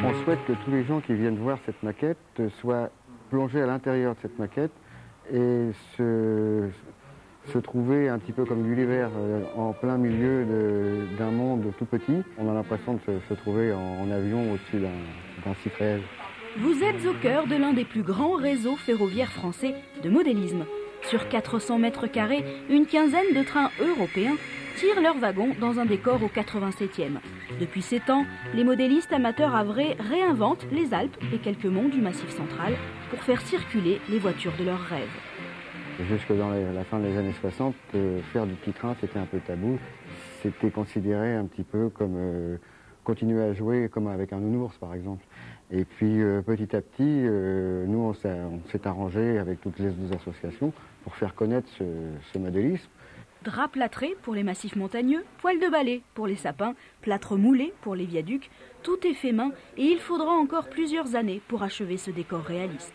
On souhaite que tous les gens qui viennent voir cette maquette soient plongés à l'intérieur de cette maquette et se trouver un petit peu comme Gulliver en plein milieu d'un monde tout petit. On a l'impression de se trouver en avion au-dessus d'un site réel. Vous êtes au cœur de l'un des plus grands réseaux ferroviaires français de modélisme. Sur 400 mètres carrés, une quinzaine de trains européens tirent leurs wagons dans un décor au 87e. Depuis 7 ans, les modélistes amateurs havrés réinventent les Alpes et quelques monts du Massif central pour faire circuler les voitures de leurs rêves. Jusque dans la fin des années 60, faire du petit train, c'était un peu tabou. C'était considéré un petit peu comme continuer à jouer comme avec un nounours, par exemple. Et puis, petit à petit, nous, on s'est arrangé avec toutes les autres associations pour faire connaître ce modélisme. Drap plâtré pour les massifs montagneux, poils de balai pour les sapins, plâtre moulé pour les viaducs, tout est fait main et il faudra encore plusieurs années pour achever ce décor réaliste.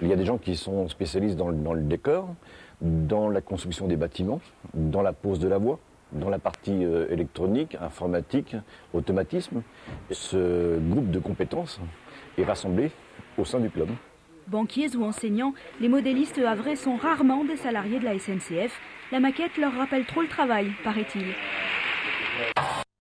Il y a des gens qui sont spécialistes dans le décor, dans la construction des bâtiments, dans la pose de la voie, dans la partie électronique, informatique, automatisme. Ce groupe de compétences est rassemblé au sein du club. Banquiers ou enseignants, les modélistes havrais sont rarement des salariés de la SNCF. La maquette leur rappelle trop le travail, paraît-il.